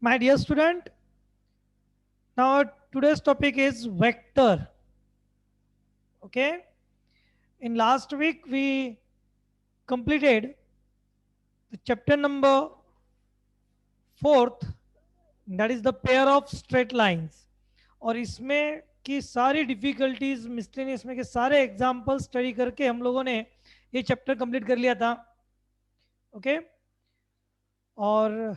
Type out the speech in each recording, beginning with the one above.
My dear student, now today's topic is vector. Okay. In last week we completed the chapter number fourth, that is the pair of straight lines. और इसमें की सारी difficulties miscellaneous में के सारे example study करके हम लोगों ने ये चैप्टर कंप्लीट कर लिया था. ओके. और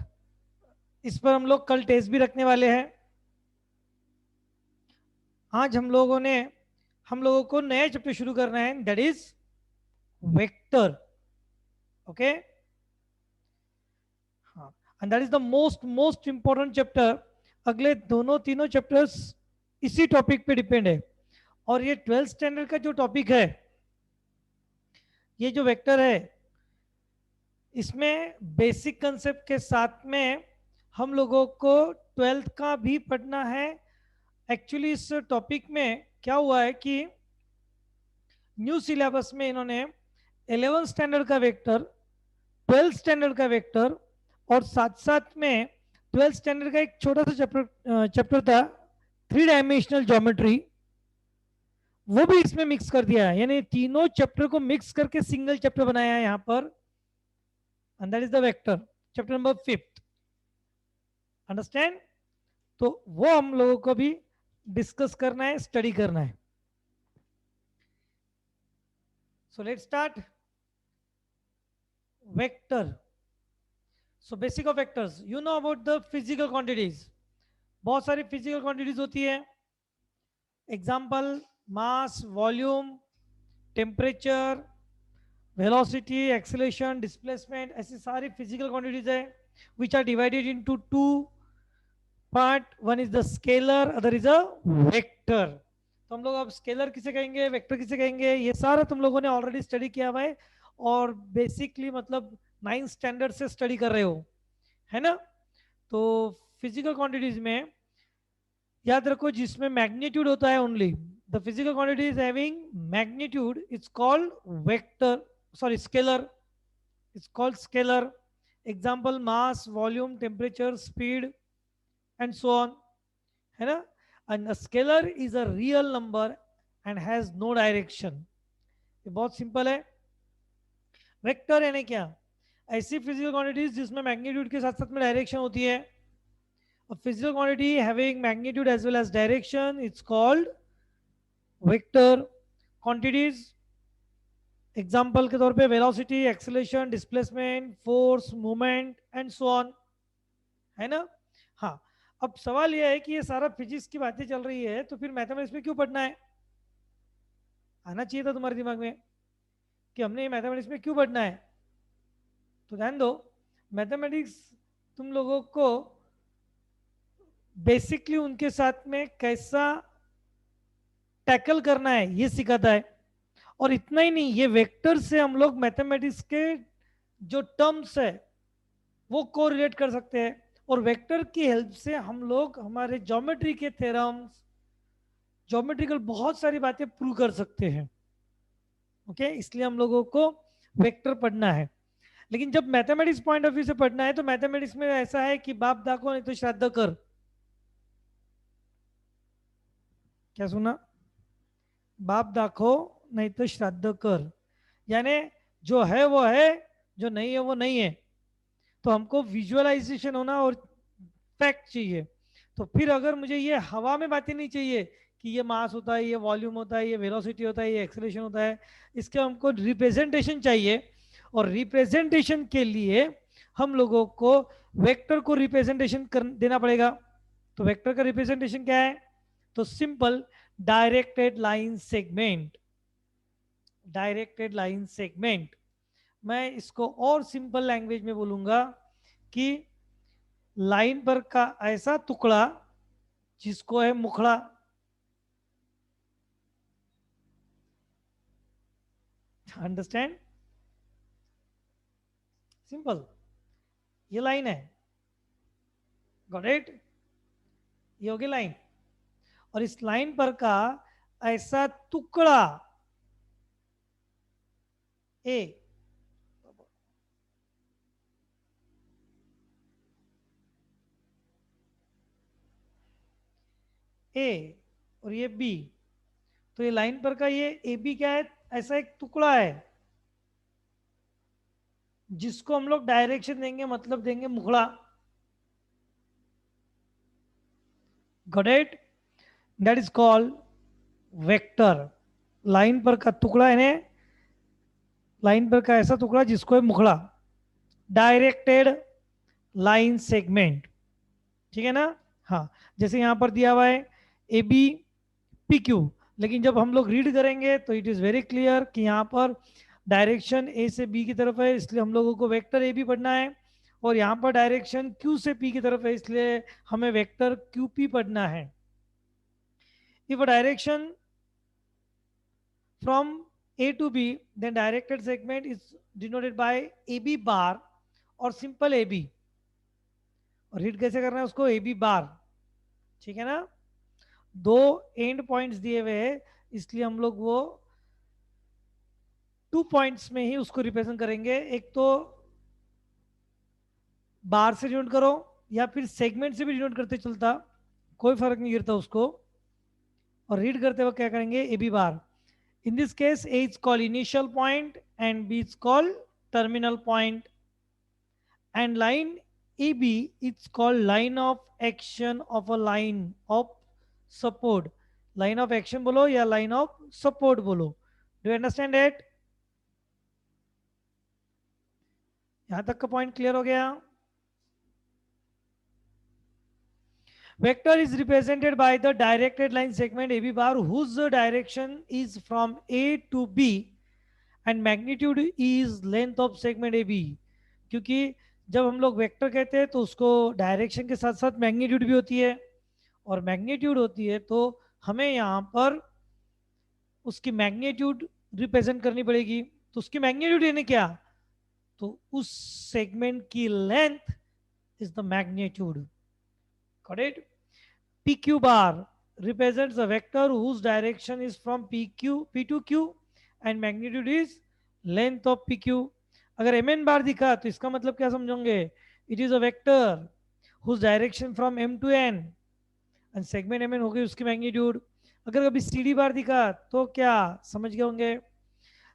इस पर हम लोग कल टेस्ट भी रखने वाले हैं. आज हम लोगों को नया चैप्टर शुरू करना है, दैट इज वेक्टर. ओके. हाँ. And that is the most important chapter. अगले दोनों तीनों चैप्टर्स इसी टॉपिक पे डिपेंड है. और ये 12th स्टैंडर्ड का जो टॉपिक है, ये जो वेक्टर है, इसमें बेसिक कंसेप्ट के साथ में हम लोगों को 12th का भी पढ़ना है. एक्चुअली इस टॉपिक में क्या हुआ है कि न्यू सिलेबस में इन्होंने 11th स्टैंडर्ड का वेक्टर, 12th स्टैंडर्ड का वेक्टर और साथ साथ में 12th स्टैंडर्ड का एक छोटा सा चैप्टर था 3 डायमेंशनल ज्योमेट्री, वो भी इसमें मिक्स कर दिया है. यानी तीनों चैप्टर को मिक्स करके सिंगल चैप्टर बनाया है यहाँ पर. And that is the vector, chapter number 5. Understand? तो वो हम लोगों को भी डिस्कस करना है, स्टडी करना है. So let's start. Vector. So basic of vectors, you know about the physical quantities. बहुत सारी फिजिकल क्वांटिटीज होती है. Example mass, volume, temperature, velocity, acceleration, displacement, ऐसी सारी फिजिकल क्वांटिटीज है which are divided into two part. One is the scalar, other is a vector. तो हम लोग अब स्केलर किसे कहेंगे, वेक्टर किसे कहेंगे, ये सारा तुम लोगों ने ऑलरेडी स्टडी किया हुआ है और बेसिकली मतलब 9th स्टैंडर्ड से स्टडी कर रहे हो, है ना. तो फिजिकल क्वांटिटीज में याद रखो जिसमें मैग्नीट्यूड होता है only, the physical quantity is having magnitude, it's called vector, sorry scalar, it's called scalar. Example mass, volume, temperature, speed and so on, है ना. And a scalar is a real number and has no direction. ये बहुत simple है. Vector यानी क्या, ऐसी physical quantities जिसमें magnitude के साथ साथ में डायरेक्शन होती है. A physical quantity having magnitude as well as direction, it's called vector quantities. Example के तौर पे velocity, acceleration, displacement, force, movement and so on, है ना. हाँ. अब सवाल यह है कि ये सारा फिजिक्स की बातें चल रही है तो फिर मैथमेटिक्स में क्यों पढ़ना है. आना चाहिए था तुम्हारे दिमाग में कि हमने ये मैथमेटिक्स में क्यों पढ़ना है. तो ध्यान दो, मैथमेटिक्स तुम लोगों को बेसिकली उनके साथ में कैसा टैकल करना है ये सिखाता है. और इतना ही नहीं, ये वेक्टर से हम लोग मैथमेटिक्स के जो टर्म्स है वो कोरिलेट कर सकते हैं. और वेक्टर की हेल्प से हम लोग हमारे ज्योमेट्री के थ्योरम्स, ज्योमेट्रिकल बहुत सारी बातें प्रूव कर सकते हैं. ओके. इसलिए हम लोगों को वेक्टर पढ़ना है. लेकिन जब मैथमेटिक्स पॉइंट ऑफ व्यू से पढ़ना है तो मैथमेटिक्स में ऐसा है कि बाप दाखो नहीं तो श्राद्ध कर. क्या सुना? बाप दाखो नहीं तो श्राद्ध कर. यानी जो है वो है, जो नहीं है वो नहीं है. तो हमको विजुअलाइजेशन होना और फैक्ट चाहिए. तो फिर अगर मुझे ये हवा में बातें नहीं चाहिए कि ये मास होता है, ये वॉल्यूम होता है, ये वेलोसिटी होता है, ये एक्सेलरेशन होता है, इसके हमको रिप्रेजेंटेशन चाहिए. और रिप्रेजेंटेशन के लिए हम लोगों को वेक्टर को रिप्रेजेंटेशन कर देना पड़ेगा. तो वेक्टर का रिप्रेजेंटेशन क्या है? तो simple directed line segment. Directed line segment, मैं इसको और सिंपल लैंग्वेज में बोलूंगा कि लाइन पर का ऐसा टुकड़ा जिसको है मुखड़ा. अंडरस्टैंड? सिंपल. ये लाइन है, गॉट इट. ये होगी लाइन. और इस लाइन पर का ऐसा टुकड़ा ए, ए और ये बी, तो ये लाइन पर का ये ए बी क्या है, ऐसा एक टुकड़ा है जिसको हम लोग डायरेक्शन देंगे, मतलब देंगे मुखड़ा। Got it? That is called vector. Line पर का टुकड़ा है, लाइन पर का ऐसा टुकड़ा जिसको है मुखड़ा, डायरेक्टेड लाइन सेगमेंट। ठीक है ना? हाँ, जैसे यहां पर दिया हुआ है ए बी पी क्यू, लेकिन जब हम लोग रीड करेंगे तो इट इज वेरी क्लियर कि यहाँ पर डायरेक्शन ए से बी की तरफ है, इसलिए हम लोगों को वेक्टर ए बी पढ़ना है। और यहाँ पर डायरेक्शन क्यू से पी की तरफ है, इसलिए हमें वेक्टर क्यू पी पढ़ना है। If direction from A to B, then directed segment is denoted by AB bar और सिंपल AB। और रीड कैसे करना है उसको? AB बार। ठीक है ना? दो एंड पॉइंट्स दिए हुए हैं, इसलिए हम लोग वो 2 पॉइंट्स में ही उसको रिप्रेजेंट करेंगे। एक तो बार से डिनोट करो या फिर सेगमेंट से भी डिनोट करते चलता, कोई फर्क नहीं गिरता उसको। और रीड करते वक्त क्या करेंगे? AB bar. In this case, A is called initial point and B is called terminal point. And line AB is called line of action of a line of support. Line of action बोलो या line of support बोलो। Do you understand it? यहां तक का point clear हो गया? Vector is represented by the directed line segment AB bar whose direction is from A to B and magnitude is length of segment AB। क्योंकि जब हम लोग वेक्टर कहते हैं तो उसको डायरेक्शन के साथ साथ मैग्नीट्यूड भी होती है, और मैग्नीट्यूड होती है तो हमें यहाँ पर उसकी मैग्नीट्यूड रिप्रेजेंट करनी पड़ेगी। तो उसकी मैग्नीट्यूड यानी क्या? तो उस सेगमेंट की length is the magnitude. Got it? PQ bar represents a vector whose direction is from P to Q and magnitude is length of PQ। अगर MN बार दिखा तो इसका मतलब क्या समझोगे? It is a vector whose direction from M to N and segment MN होगी उसकी magnitude. अगर कभी CD बार दिखा तो क्या समझ गए होंगे?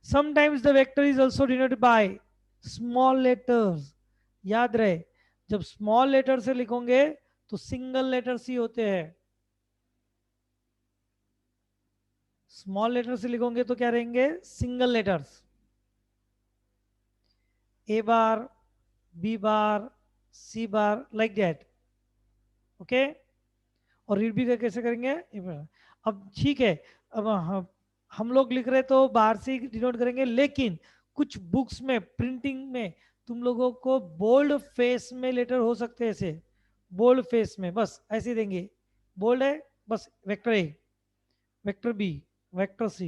Sometimes the vector is also denoted by small letters। याद रहे, जब स्मॉल लेटर से लिखोगे तो सिंगल लेटर्स ही होते हैं। स्मॉल लेटर से लिखोगे तो क्या रहेंगे? Single letters. A bar, B bar, C bar, like that. Okay? और रीड भी कैसे करेंगे? अब ठीक है, अब हम लोग लिख रहे तो बाहर से डिनोट करेंगे, लेकिन कुछ बुक्स में प्रिंटिंग में तुम लोगों को बोल्ड फेस में लेटर हो सकते हैं, ऐसे बोल्ड फेस में बस ऐसे देंगे। बोल्ड है बस vector A, vector B, vector C.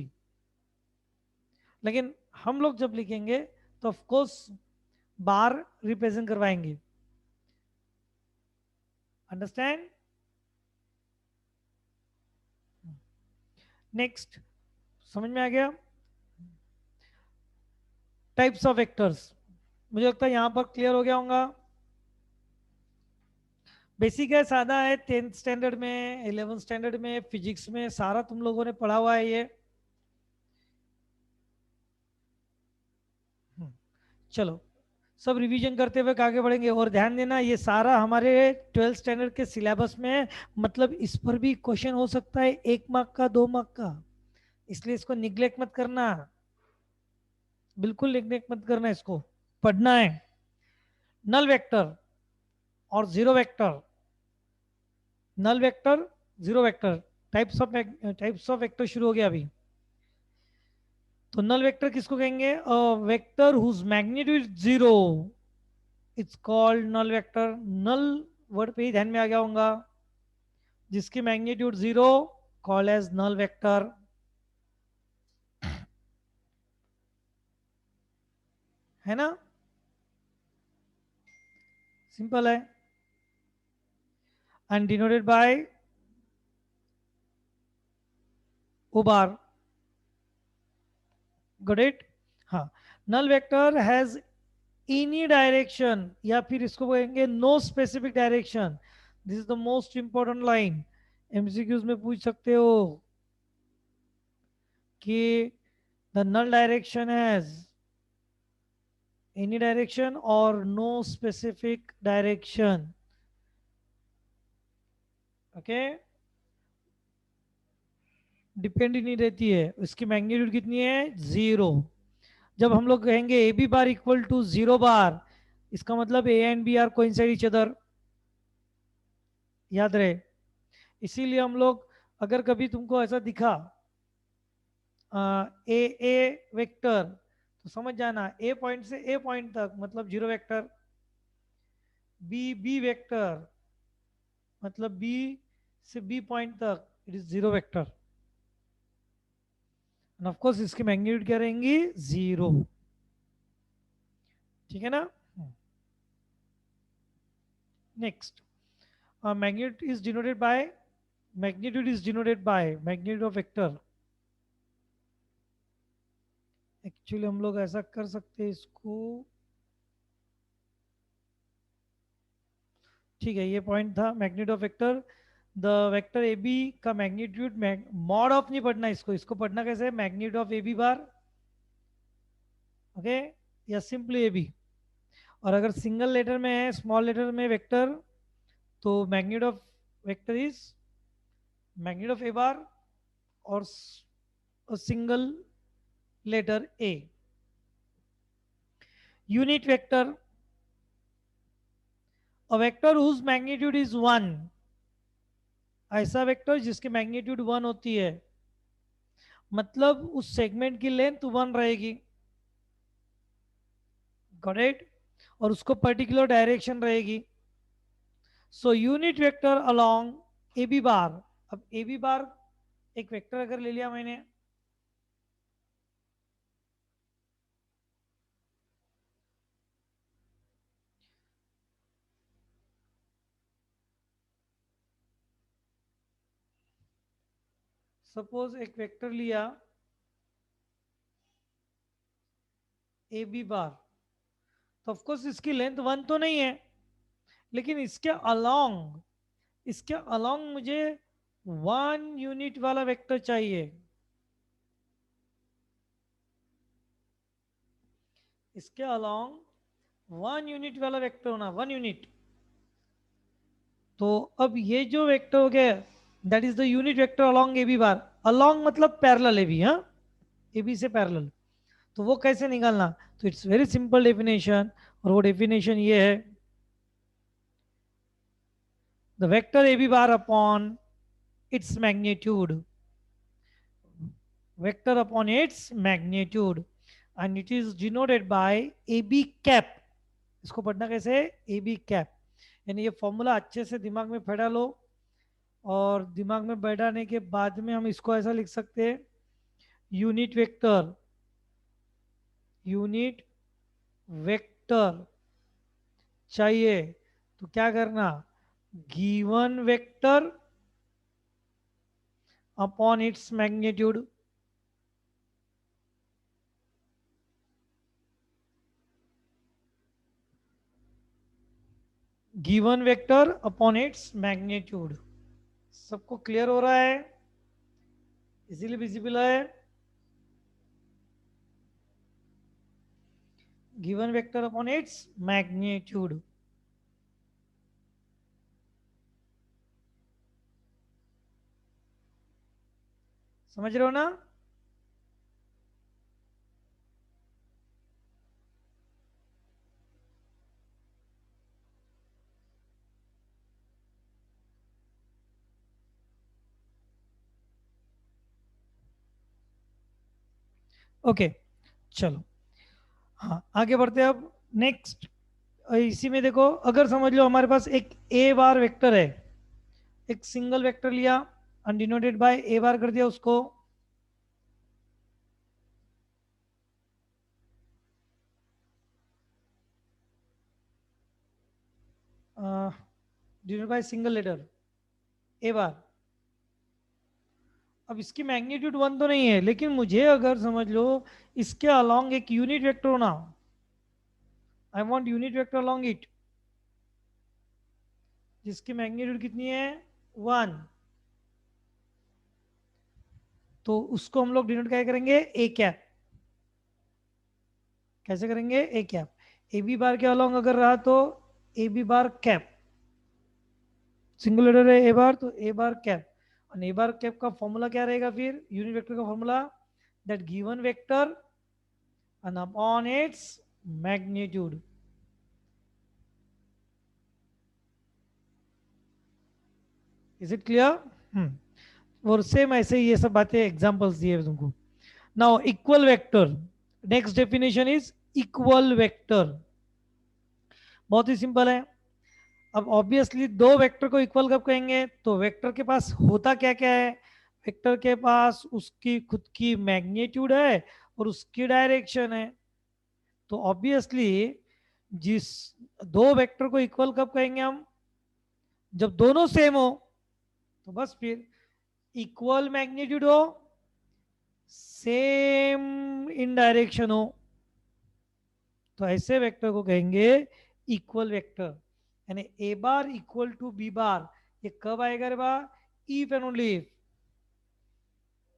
लेकिन हम लोग जब लिखेंगे तो ऑफ कोर्स बार रिप्रेजेंट करवाएंगे। अंडरस्टैंड? नेक्स्ट, समझ में आ गया? टाइप्स ऑफ वेक्टर्स, मुझे लगता है यहां पर क्लियर हो गया होगा। बेसिक है, सादा है, 10th स्टैंडर्ड में, 11th स्टैंडर्ड में, फिजिक्स में सारा तुम लोगों ने पढ़ा हुआ है ये। चलो सब रिवीजन करते हुए आगे बढ़ेंगे। और ध्यान देना, ये सारा हमारे 12th स्टैंडर्ड के सिलेबस में है, मतलब इस पर भी क्वेश्चन हो सकता है 1 मार्क का, 2 मार्क का, इसलिए इसको निग्लेक्ट मत करना, बिल्कुल निग्लेक्ट मत करना, इसको पढ़ना है। नल वेक्टर और zero vector, null vector, zero vector, types of vector शुरू हो गया अभी। तो नल वेक्टर किसको कहेंगे? Vector whose magnitude zero, it's called null vector. Null word पे ही ध्यान में आ गया होगा, जिसकी magnitude zero, called as null vector. है ना? सिंपल है। And denoted by O bar. Got it? हाँ, null vector has any direction, या फिर इसको कहेंगे no specific direction. This is the most important line. MCQs में पूछ सकते हो कि the null direction has any direction और no specific direction. Okay, depend ही नहीं रहती है. इसकी मैग्नीट्यूड कितनी है? 0. जब हम लोग कहेंगे A B bar equal to 0 bar, इसका मतलब A and B are coincide each other. याद रहे. इसीलिए हम लोग, अगर कभी तुमको ऐसा दिखा ए ए वेक्टर, तो समझ जाना ए पॉइंट से ए पॉइंट तक मतलब 0 वेक्टर. बी बी वेक्टर मतलब बी से बी पॉइंट तक it is 0 vector. Of course इसकी मैग्नीट्यूड क्या रहेंगी? 0. ठीक है ना. Next, magnitude is denoted by magnitude of vector. Actually हम लोग ऐसा कर सकते हैं इसको. ठीक है, ये पॉइंट था magnitude of vector. The vector A B का मैग्नीट्यूड, मॉड ऑफ नहीं पढ़ना इसको. इसको पढ़ना कैसे है? Magnitude of A B bar. Okay, या सिंपली ए बी. और अगर सिंगल लेटर में है, स्मॉल लेटर में वेक्टर, तो magnitude of vector is magnitude of A bar और single letter A. Unit vector, a vector whose magnitude is 1. ऐसा vector जिसकी मैग्नीट्यूड 1 होती है, मतलब उस सेगमेंट की लेंथ 1 रहेगी. Got it. और उसको पर्टिकुलर डायरेक्शन रहेगी. So unit vector along A B bar. अब ए बी बार एक वेक्टर अगर ले लिया मैंने, सपोज एक वेक्टर लिया ए बी बार, तो ऑफकोर्स इसकी लेंथ 1 तो नहीं है, लेकिन इसके अलोंग मुझे 1 यूनिट वाला वेक्टर चाहिए. इसके अलोंग 1 यूनिट वाला वेक्टर होना, 1 यूनिट. तो अब ये जो वेक्टर हो गया, that is the unit vector along A B bar. अलोंग मतलब पैरेलल ए बी. हाँ, ए बी से पैरेलल. तो वो कैसे निकालना? तो इट्स वेरी सिंपल डेफिनेशन. और वो डेफिनेशन ये है, the vector A B bar upon its magnitude, vector upon its magnitude, and it is denoted by A B cap. इसको पढ़ना कैसे? A B cap. यानी ये फॉर्मूला अच्छे से दिमाग में बैठा लो. और दिमाग में बैठाने के बाद में हम इसको ऐसा लिख सकते हैं, यूनिट वेक्टर, यूनिट वेक्टर चाहिए तो क्या करना? Given vector upon its magnitude. Given vector upon its magnitude. सबको क्लियर हो रहा है? इजीली विजिबल है? Given vector upon its magnitude. समझ रहे हो ना? ओके, चलो. हाँ, आगे बढ़ते हैं अब. नेक्स्ट, इसी में देखो, अगर समझ लो हमारे पास एक ए बार वेक्टर है, एक सिंगल वेक्टर लिया, अनडिनोटेड बाय ए बार कर दिया उसको. Denoted by single letter A bar. अब इसकी मैग्नीट्यूड 1 तो नहीं है, लेकिन मुझे अगर समझ लो इसके अलोंग एक यूनिट वेक्टर होना, I want unit vector along it, जिसकी मैग्नीट्यूड कितनी है? 1. तो उसको हम लोग डिनोट क्या करेंगे, ए कैप। कैसे करेंगे, A cap. A B bar के अलॉन्ग अगर रहा तो A B bar cap, single letter है ए बार तो ए बार कैप। और ए बार कैप का फॉर्मूला क्या रहेगा फिर, यूनिट वेक्टर का formula, that given vector and upon its magnitude। Is it clear? और सेम ऐसे ही ये सब बातें एग्जांपल्स दिए हैं तुमको। Now equal vector, next definition is equal vector. बहुत ही सिंपल है। अब ऑब्वियसली दो वेक्टर को इक्वल कब कहेंगे, तो वेक्टर के पास होता क्या क्या है, वेक्टर के पास उसकी खुद की मैग्नीट्यूड है और उसकी डायरेक्शन है। तो ऑब्वियसली जिस दो वेक्टर को इक्वल कब कहेंगे हम, जब दोनों सेम हो। तो बस फिर इक्वल मैग्नीट्यूड हो, सेम इन डायरेक्शन हो, तो ऐसे वेक्टर को कहेंगे इक्वल वेक्टर। यानी ए बार इक्वल टू बी बार, ये कब आएगा रे बा, if and only if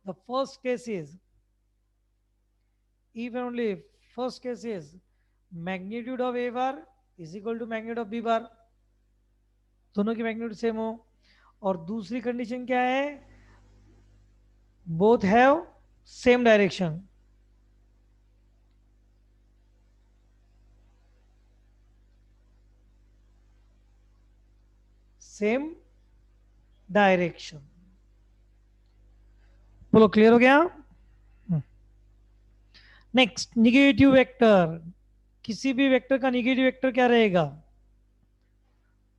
the first case is, if and only if first case is magnitude of a bar is equal to magnitude of b bar, दोनों की magnitude same हो। और दूसरी कंडीशन क्या है, both have same direction. Same direction. बोलो clear हो गया? Next negative vector. किसी भी वेक्टर का निगेटिव वेक्टर क्या रहेगा,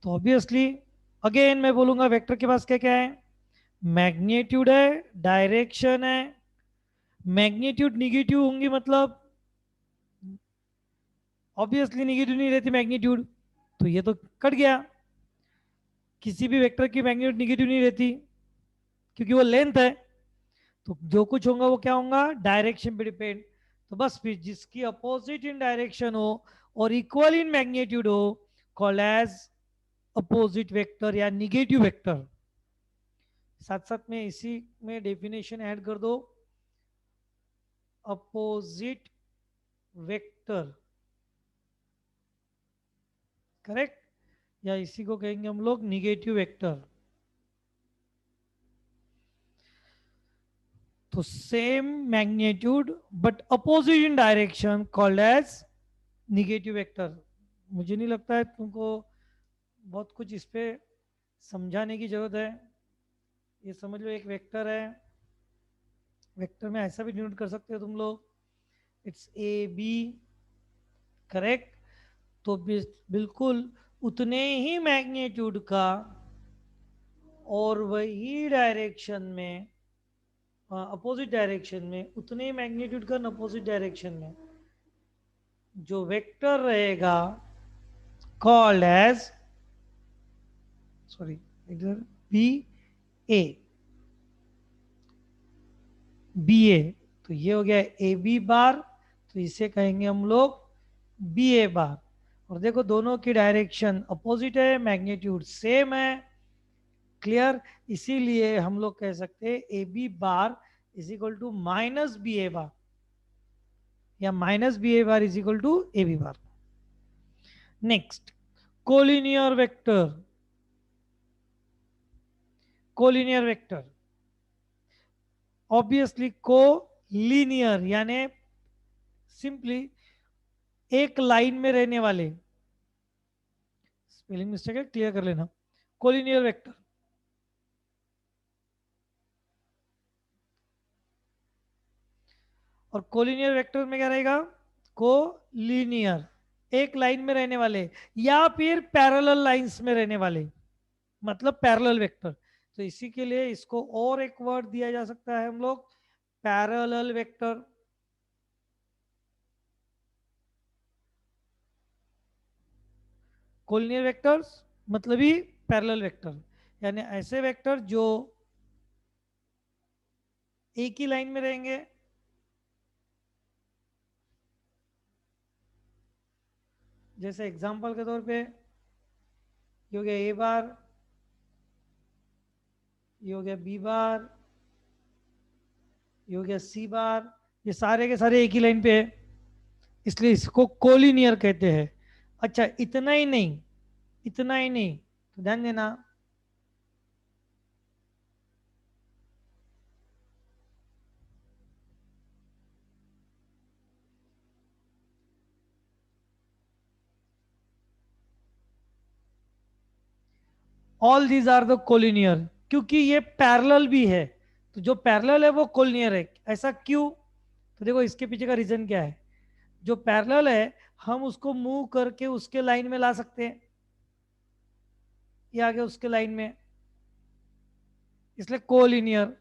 तो ऑब्वियसली अगेन मैं बोलूंगा वेक्टर के पास क्या क्या है, मैग्नीट्यूड है, डायरेक्शन है। मैग्नीट्यूड निगेटिव होंगी मतलब ऑब्वियसली निगेटिव नहीं रहती मैग्नीट्यूड, तो ये तो कट गया। किसी भी वेक्टर की मैग्नीट्यूड निगेटिव नहीं रहती क्योंकि वो लेंथ है। तो जो कुछ होगा वो क्या होगा, डायरेक्शन पे डिपेंड। तो बस फिर जिसकी अपोजिट इन डायरेक्शन हो और इक्वल इन मैग्नीट्यूड हो, कॉल्ड एज अपोजिट वेक्टर या निगेटिव वेक्टर। साथ साथ में इसी में डेफिनेशन ऐड कर दो, अपोजिट वेक्टर, करेक्ट, या इसी को कहेंगे हम लोग निगेटिव वेक्टर। तो same magnitude but opposite in direction called as negative vector. मुझे नहीं लगता है तुमको बहुत कुछ इस पे समझाने की जरूरत है। ये समझ लो एक वेक्टर है, वेक्टर में ऐसा भी डिनोट कर सकते हो तुम लोग, इट्स ए बी, करेक्ट। तो बिल्कुल उतने ही मैग्नीट्यूड का और वही डायरेक्शन में, अपोजिट डायरेक्शन में, उतने ही मैग्नीट्यूड का अपोजिट डायरेक्शन में जो वेक्टर रहेगा कॉल्ड एज, सॉरी इधर बी ए, बी ए। तो ये हो गया ए बी बार, तो इसे कहेंगे हम लोग बी ए बार। और देखो दोनों की डायरेक्शन अपोजिट है, मैग्नीट्यूड सेम है, क्लियर। इसीलिए हम लोग कह सकते हैं A B bar is equal to minus B A bar, या minus B A bar is equal to A B bar. Next collinear vector. Collinear vector obviously collinear यानी simply एक लाइन में रहने वाले, स्पेलिंग मिस्टेक है clear कर लेना, collinear vector. और कोलिनियर वेक्टर में क्या रहेगा, को लीनियर, एक लाइन में रहने वाले या फिर पैरेलल लाइंस में रहने वाले, मतलब पैरेलल वेक्टर। तो इसी के लिए इसको और एक वर्ड दिया जा सकता है हम लोग, पैरेलल वेक्टर। कोलिनियर वेक्टर्स मतलब ही पैरेलल वेक्टर, यानी ऐसे वेक्टर जो एक ही लाइन में रहेंगे। जैसे एग्जांपल के तौर पे ये हो गया ए बार, ये हो गया बी बार, ये हो गया सी बार, ये सारे के सारे एक ही लाइन पे है, इसलिए इसको कोलिनियर कहते हैं। अच्छा इतना ही नहीं, इतना ही नहीं, तो ध्यान देना, all these are the collinear, क्योंकि ये पैरेलल भी है, तो जो पैरेलल है वो कोलिनियर है। ऐसा क्यों? तो देखो इसके पीछे का रीजन क्या है, जो पैरेलल है हम उसको मूव करके उसके लाइन में ला सकते हैं, ये आगे उसके लाइन में, इसलिए कोलिनियर।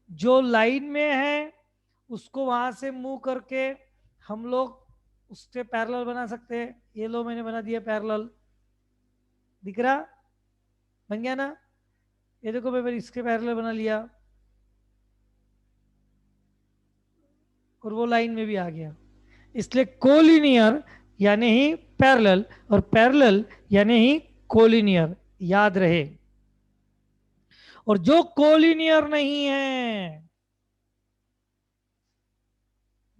जो लाइन में है उसको वहां से मूव करके हम लोग उससे पैरेलल बना सकते हैं। ये लो मैंने बना दिया पैरेलल, दिख रहा, बन गया ना? ये देखो मैं इसके पैरेलल बना लिया और वो लाइन में भी आ गया, इसलिए कोलिनियर यानी ही पैरेलल, और पैरेलल यानी ही कोलिनियर, याद रहे। और जो कोलिनियर नहीं है,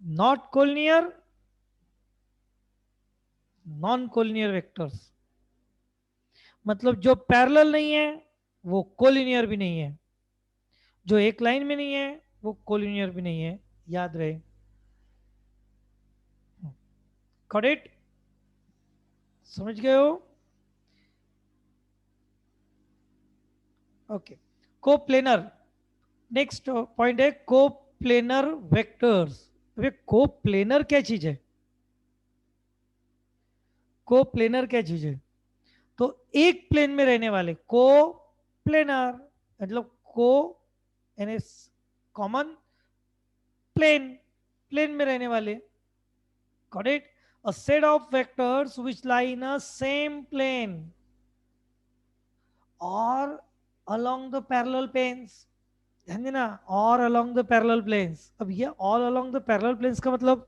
not collinear, non collinear vectors, मतलब जो पैरेलल नहीं है वो कोलिनियर भी नहीं है, जो एक लाइन में नहीं है वो कोलिनियर भी नहीं है, याद रहे। Got it? समझ गए हो? ओके, कोप्लेनर, नेक्स्ट पॉइंट है कोप्लेनर वेक्टर्स। अबे कोप्लेनर क्या चीज है? कोप्लेनर क्या चीज है? तो एक प्लेन में रहने वाले को प्लेनर, मतलब को यानी कॉमन, प्लेन, प्लेन में रहने वाले। Got it? A set of vectors which lie in a same plane और along the parallel planes, ध्यान देना, और along the parallel planes। अब ये all along the parallel planes का मतलब,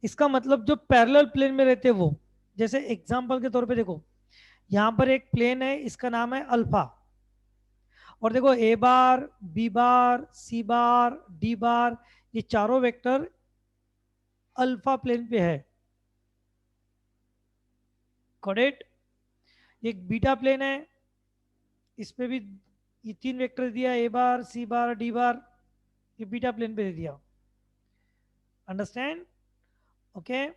इसका मतलब जो पैरेलल प्लेन में रहते हैं वो, जैसे एग्जांपल के तौर पे देखो, यहां पर एक प्लेन है, इसका नाम है अल्फा, और देखो ए बार, बी बार, सी बार, डी बार, ये चारों वेक्टर अल्फा प्लेन पे है। करेक्ट? एक बीटा प्लेन है, इस पे भी ये तीन वेक्टर दिया, ए बार, सी बार, डी बार, ये बीटा प्लेन पे दे दिया। अंडरस्टैंड? ओके।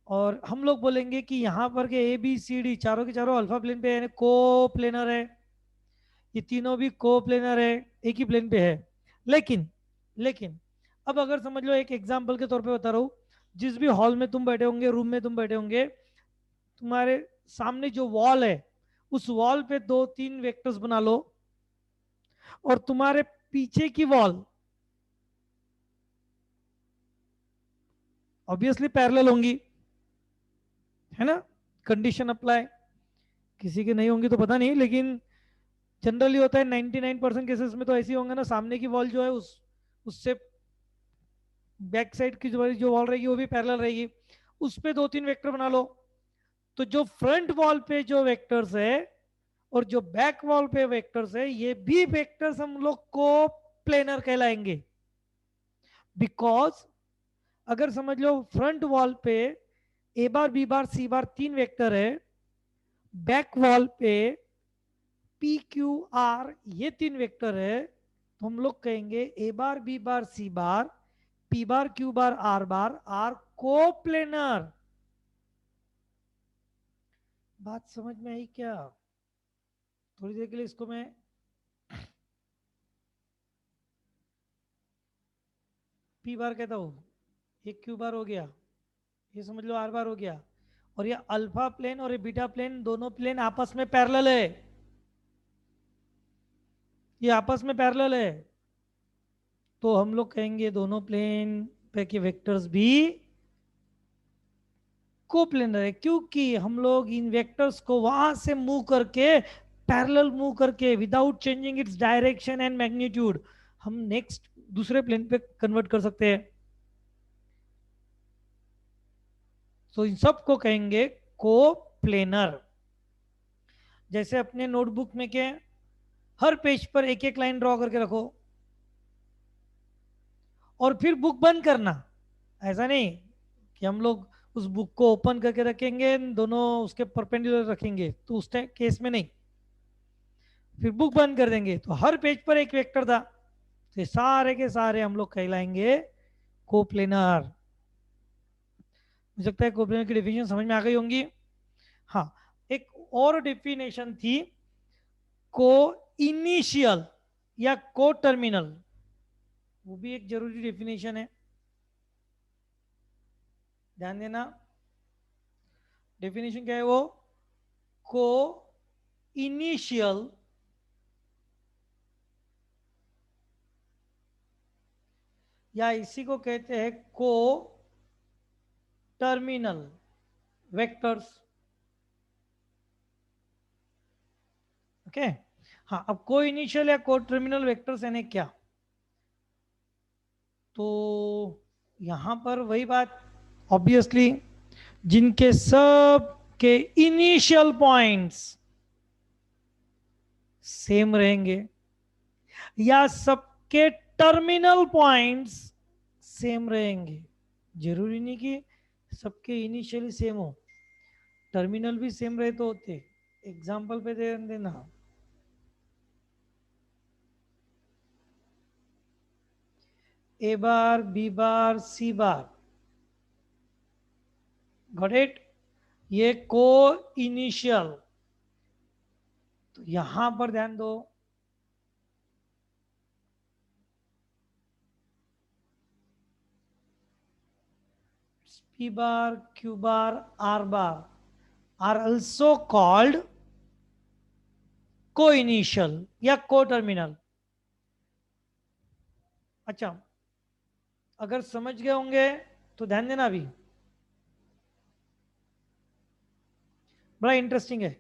और हम लोग बोलेंगे कि यहाँ पर के ए बी सी डी चारों के चारों अल्फा प्लेन पे है, को प्लेनर है, ये तीनों भी को प्लेनर है, एक ही प्लेन पे है। लेकिन लेकिन अब अगर समझ लो, एक एग्जांपल के तौर पे बता रहा हूँ, जिस भी हॉल में तुम बैठे होंगे, रूम में तुम बैठे होंगे, तुम्हारे सामने जो वॉल है उस वॉल पे दो तीन वेक्टर्स बना लो, और तुम्हारे पीछे की वॉल ऑब्वियसली पैरेलल होंगी, है ना? कंडीशन अप्लाई, किसी के नहीं होंगी तो पता नहीं, लेकिन जनरली होता है 99% केसेस में तो ऐसे होंगे ना, सामने की वॉल जो है उससे बैक साइड की जो वॉल रहेगी वो भी पैरेलल रहेगी, उस पे दो तीन वेक्टर बना लो। तो जो फ्रंट वॉल पे जो वेक्टर्स है और जो बैक वॉल पे वेक्टर्स है, ये भी वेक्टर्स हम लोग को प्लेनर कहलाएंगे। बिकॉज अगर समझ लो फ्रंट वॉल पे ए बार, बी बार, सी बार तीन वेक्टर है, बैक वॉल पे पी क्यू आर ये तीन वेक्टर है, तो हम लोग कहेंगे A bar, B bar, C bar, P bar, Q bar, R coplanar. बात समझ में आई क्या? थोड़ी देर के लिए इसको मैं पी बार कहता हूं, ये क्यू बार हो गया, ये समझ लो आर बार हो गया, और ये अल्फा प्लेन और ये बीटा प्लेन दोनों प्लेन आपस में पैरेलल है, ये आपस में पैरेलल है, तो हम लोग कहेंगे दोनों प्लेन पे के वेक्टर्स भी कोप्लेनर है, क्योंकि हम लोग इन वेक्टर्स को वहां से मूव करके, पैरेलल मूव करके, without changing its direction and magnitude, हम नेक्स्ट दूसरे प्लेन पे कन्वर्ट कर सकते हैं। तो इन सब को कहेंगे कोप्लेनर। जैसे अपने नोटबुक में के हर पेज पर एक एक लाइन ड्रॉ करके रखो, और फिर बुक बंद करना। ऐसा नहीं कि हम लोग उस बुक को ओपन करके रखेंगे, दोनों उसके परपेंडिकुलर रखेंगे, तो उस केस में नहीं। फिर बुक बंद कर देंगे तो हर पेज पर एक वेक्टर था, तो ये सारे के सारे हम लोग कहलाएंगे कोप्लेनर। मुझे लगता है कोप्लेनर की डेफिनेशन समझ में आ गई होंगी। हाँ, एक और डेफिनेशन थी, को इनिशियल या को टर्मिनल, वो भी एक जरूरी डेफिनेशन है, ध्यान देना। डेफिनेशन क्या है वो, को इनिशियल या इसी को कहते हैं को टर्मिनल वेक्टर्स। ओके, हाँ, अब को इनिशियल या को टर्मिनल वेक्टर्स यानी क्या, तो यहां पर वही बात, ऑब्वियसली जिनके सब के इनिशियल पॉइंट्स सेम रहेंगे या सबके टर्मिनल पॉइंट्स सेम रहेंगे। जरूरी नहीं कि सबके इनिशियली सेम हो, टर्मिनल भी सेम रहे तो होते। एग्जाम्पल पे ध्यान देना, A bar, B bar, C bar, got it, ये को इनिशियल। तो यहां पर ध्यान दो, P bar, Q bar, R bar are also called co-initial या co-terminal। अच्छा, अगर समझ गए होंगे तो ध्यान देना, अभी बड़ा इंटरेस्टिंग है।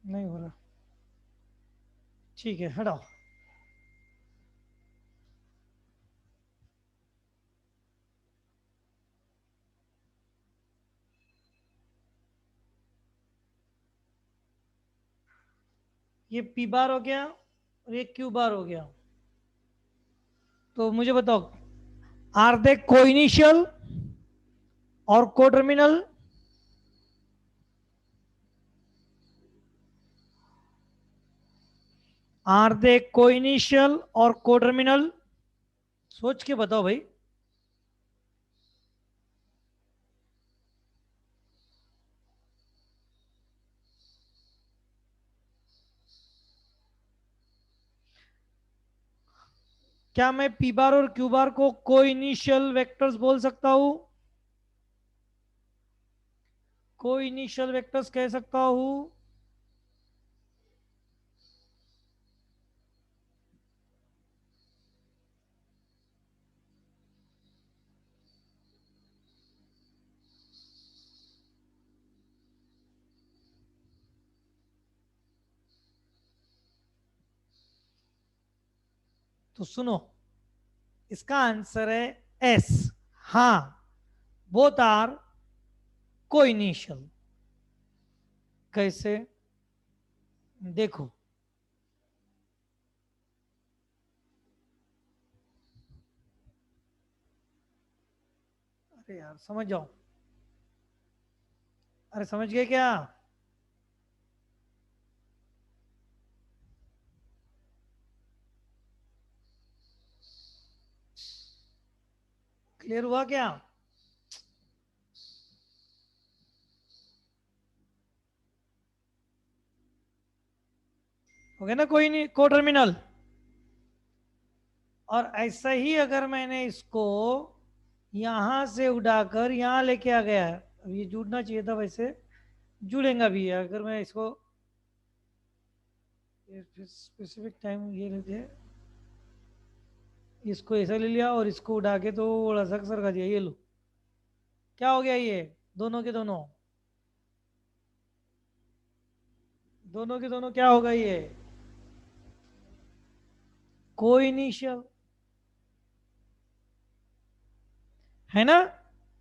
नहीं हो रहा, ठीक है, हटाओ। ये P बार हो गया और ये Q बार हो गया, तो मुझे बताओ, आर दे को इनिशियल और को टर्मिनल? आर दे को इनिशियल और को टर्मिनल? सोच के बताओ भाई। क्या मैं P बार और Q बार को इनिशियल वेक्टर्स बोल सकता हूं? को इनिशियल वेक्टर्स कह सकता हूं? तो सुनो, इसका आंसर है एस। हाँ, बोथ आर को इनिशियल। कैसे, देखो, अरे यार समझ जाओ, अरे समझ गए क्या? क्लियर हुआ क्या? हो गया ना, कोई नहीं को टर्मिनल। और ऐसा ही अगर मैंने इसको यहां से उड़ाकर यहां लेके आ गया, अब ये जुड़ना चाहिए था, वैसे जुड़ेगा भी है अगर मैं इसको स्पेसिफिक टाइम ये लेते, इसको ऐसा ले लिया और इसको उड़ा के थोड़ा सा सरका दिया, ये लो क्या हो गया, ये दोनों के दोनों, दोनों के दोनों क्या होगा ये, को इनिशियल, है ना।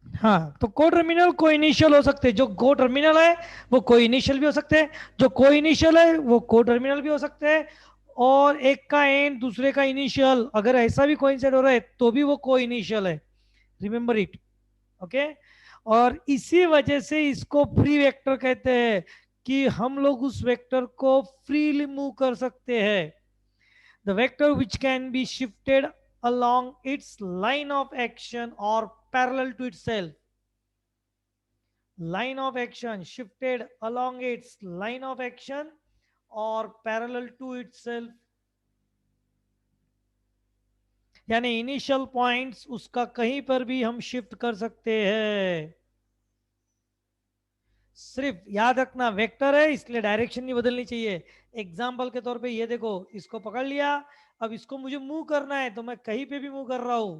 हाँ, तो को टर्मिनल को इनिशियल हो सकते हैं, जो को टर्मिनल है वो को इनिशियल भी हो सकते हैं, जो को इनिशियल है वो को टर्मिनल भी हो सकते हैं, और एक का एंड दूसरे का इनिशियल अगर ऐसा भी कोइंसाइड हो रहा है तो भी वो को इनिशियल है, रिमेंबर इट। ओके, और इसी वजह से इसको फ्री वेक्टर कहते हैं कि हम लोग उस वेक्टर को फ्रीली मूव कर सकते हैं, the vector which can be shifted along its line of action or parallel to itself, line of action shifted along its line of action और parallel to itself, यानी इनिशियल पॉइंट्स उसका कहीं पर भी हम शिफ्ट कर सकते हैं। सिर्फ याद रखना वेक्टर है इसलिए डायरेक्शन नहीं बदलनी चाहिए। एग्जाम्पल के तौर पे ये देखो, इसको पकड़ लिया, अब इसको मुझे मूव करना है तो मैं कहीं पे भी मूव कर रहा हूं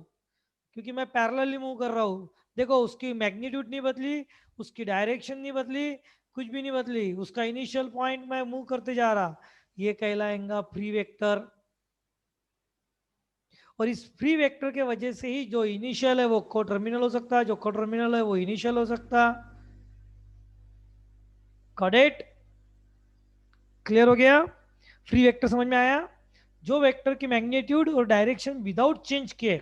क्योंकि मैं पैरेलली मूव कर रहा हूँ। देखो उसकी मैग्नीट्यूड नहीं बदली, उसकी डायरेक्शन नहीं बदली, कुछ भी नहीं बदली, उसका इनिशियल पॉइंट मैं मूव करते जा रहा, ये कहलाएगा फ्री वेक्टर। और इस फ्री वेक्टर के वजह से ही जो इनिशियल है वो को टर्मिनल हो सकता है, जो को टर्मिनल है वो इनिशियल हो सकता। कॉर्डेट क्लियर हो गया, फ्री वेक्टर समझ में आया, जो वेक्टर की मैग्नीट्यूड और डायरेक्शन विदाउट चेंज किए।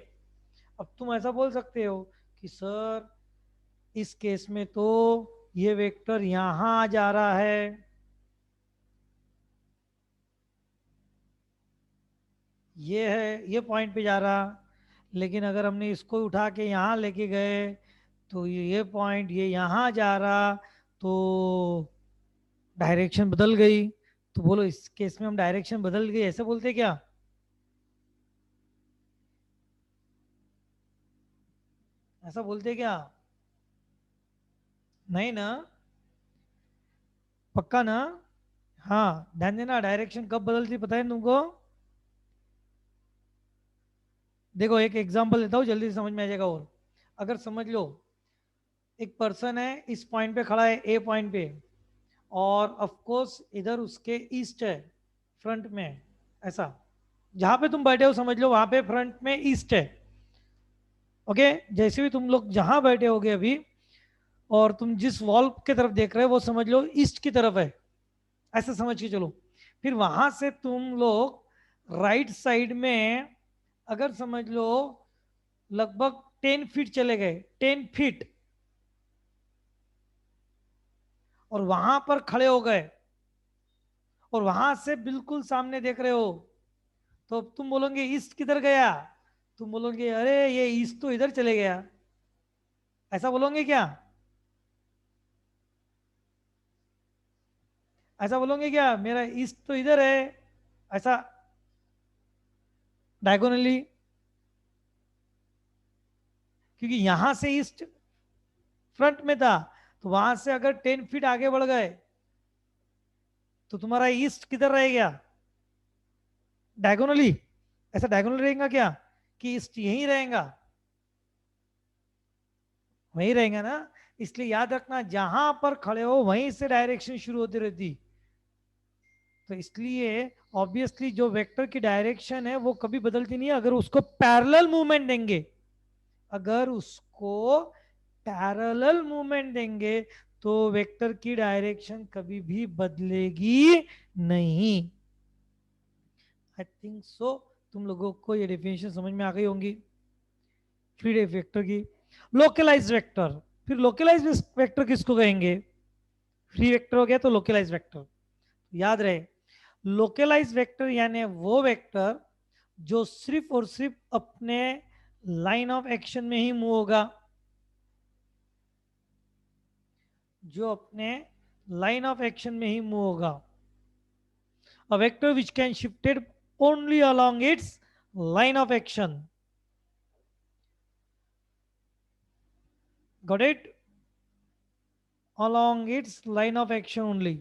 अब तुम ऐसा बोल सकते हो कि सर इस केस में तो ये वेक्टर यहां जा रहा है, ये है ये पॉइंट पे जा रहा, लेकिन अगर हमने इसको उठा के यहाँ लेके गए तो ये पॉइंट ये यहाँ जा रहा, तो डायरेक्शन बदल गई। तो बोलो इस केस में हम डायरेक्शन बदल गई ऐसे बोलते क्या, ऐसा बोलते क्या, नहीं ना, पक्का ना। हाँ ध्यान देना, डायरेक्शन कब बदलती पता है तुमको, देखो एक एग्जांपल देता हूँ जल्दी से समझ में आ जाएगा। और अगर समझ लो एक पर्सन है इस पॉइंट पे खड़ा है ए पॉइंट पे, और ऑफ कोर्स इधर उसके ईस्ट है फ्रंट में, ऐसा जहां पे तुम बैठे हो समझ लो वहां पे फ्रंट में ईस्ट है। ओके, जैसे भी तुम लोग जहां बैठे होगे अभी और तुम जिस वॉल के तरफ देख रहे हो वो समझ लो ईस्ट की तरफ है, ऐसा समझ के चलो। फिर वहां से तुम लोग राइट साइड में अगर समझ लो लगभग 10 फीट चले गए, 10 फीट, और वहां पर खड़े हो गए और वहां से बिल्कुल सामने देख रहे हो, तो अब तुम बोलोगे ईस्ट किधर गया, तुम बोलोगे अरे ये ईस्ट तो इधर चले गया, ऐसा बोलोगे क्या, ऐसा बोलोगे क्या मेरा ईस्ट तो इधर है, ऐसा डायगोनली, क्योंकि यहां से ईस्ट फ्रंट में था, तो वहां से अगर 10 फीट आगे बढ़ गए तो तुम्हारा ईस्ट किधर रहेगा, डायगोनली, ऐसा डायगोनल रहेगा क्या कि ईस्ट यहीं रहेगा, वहीं रहेगा ना। इसलिए याद रखना जहां पर खड़े हो वहीं से डायरेक्शन शुरू होती रहती, तो इसलिए ऑब्वियसली जो वेक्टर की डायरेक्शन है वो कभी बदलती नहीं है अगर उसको पैरेलल मूवमेंट देंगे, अगर उसको पैरेलल मूवमेंट देंगे तो वेक्टर की डायरेक्शन कभी भी बदलेगी नहीं। आई थिंक सो तुम लोगों को ये डेफिनेशन समझ में आ गई होंगी फ्री वेक्टर की। लोकलाइज वेक्टर, फिर लोकलाइज वेक्टर किसको कहेंगे, फ्री वेक्टर हो गया तो लोकलाइज वेक्टर, याद रहे लोकलाइज वेक्टर यानी वो वेक्टर जो सिर्फ और सिर्फ अपने लाइन ऑफ एक्शन में ही मूव होगा, जो अपने लाइन ऑफ एक्शन में ही मूव होगा, a vector which can shifted only along its line of action, got it। along its line of action only,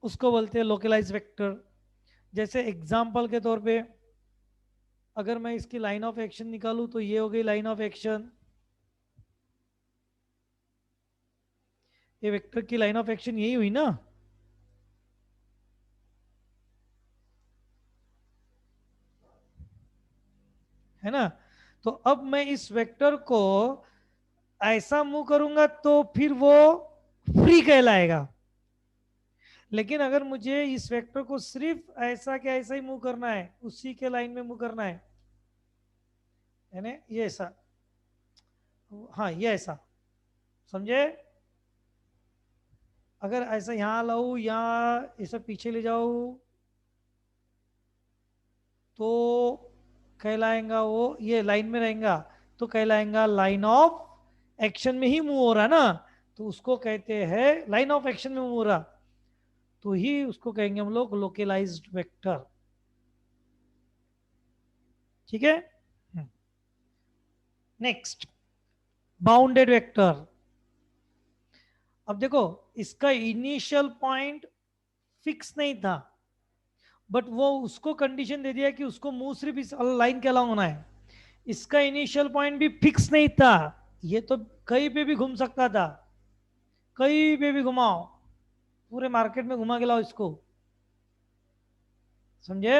उसको बोलते हैं लोकलाइज वेक्टर। जैसे एग्जाम्पल के तौर पे अगर मैं इसकी लाइन ऑफ एक्शन निकालूं तो ये हो गई लाइन ऑफ एक्शन, ये वेक्टर की लाइन ऑफ एक्शन यही हुई ना, है ना। तो अब मैं इस वेक्टर को ऐसा मूव करूंगा तो फिर वो फ्री कहलाएगा। लेकिन अगर मुझे इस वेक्टर को सिर्फ ऐसा के ऐसा ही मूव करना है, उसी के लाइन में मूव करना है, यानी ये ऐसा, हाँ ये ऐसा, समझे। अगर ऐसा यहां लाऊं या ऐसा पीछे ले जाऊं तो कहलाएगा वो, ये लाइन में रहेगा तो कहलाएगा लाइन ऑफ एक्शन में ही मूव हो रहा ना, तो उसको कहते हैं लाइन ऑफ एक्शन में मूव हो रहा, तो ही उसको कहेंगे हम लोग लोकलाइज्ड वेक्टर। ठीक है। Next, bounded vector. अब देखो, इसका इनिशियल पॉइंट फिक्स नहीं था, बट वो उसको कंडीशन दे दिया कि उसको मूव सिर्फ इस लाइन के अलावा होना है। इसका इनिशियल पॉइंट भी फिक्स नहीं था, ये तो कहीं पे भी घूम सकता था, कहीं पे भी घुमाओ, पूरे मार्केट में घुमा के लाओ इसको, समझे।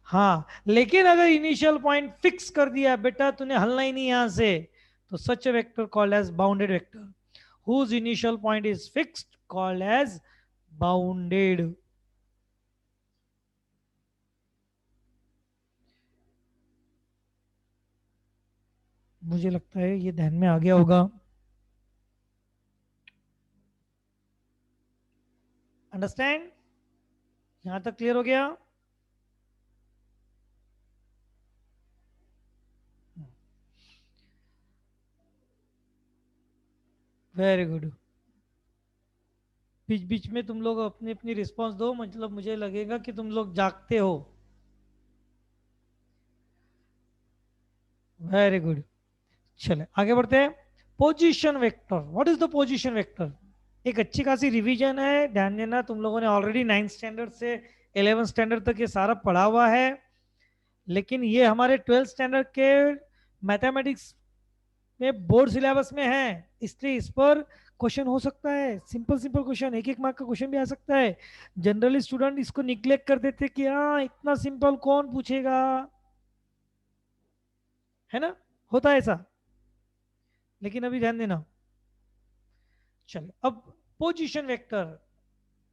हाँ, लेकिन अगर इनिशियल पॉइंट फिक्स कर दिया बेटा तूने हलना ही नहीं यहां से, तो such a vector called as bounded vector, whose initial point is fixed called as bounded। मुझे लगता है ये ध्यान में आ गया होगा। अंडरस्टैंड, यहां तक क्लियर हो गया। Very good. बीच बीच में तुम लोग अपनी अपनी रिस्पांस दो, मतलब मुझे लगेगा कि तुम लोग जागते हो। Very good. चले आगे बढ़ते हैं। Position vector, what is the position vector. एक अच्छी खासी रिवीजन है, ध्यान देना, तुम लोगों ने ऑलरेडी 9th स्टैंडर्ड से 11th स्टैंडर्ड तक ये सारा पढ़ा हुआ है, लेकिन ये हमारे 12th स्टैंडर्ड के मैथमेटिक्स में बोर्ड सिलेबस में है, इसलिए इस पर क्वेश्चन हो सकता है, सिंपल सिंपल क्वेश्चन, एक एक मार्क का क्वेश्चन भी आ सकता है। जनरली स्टूडेंट इसको निग्लेक्ट कर देते कि हाँ इतना सिंपल कौन पूछेगा, है ना, होता है ऐसा। लेकिन अभी ध्यान देना। चलिए अब पोजीशन वेक्टर।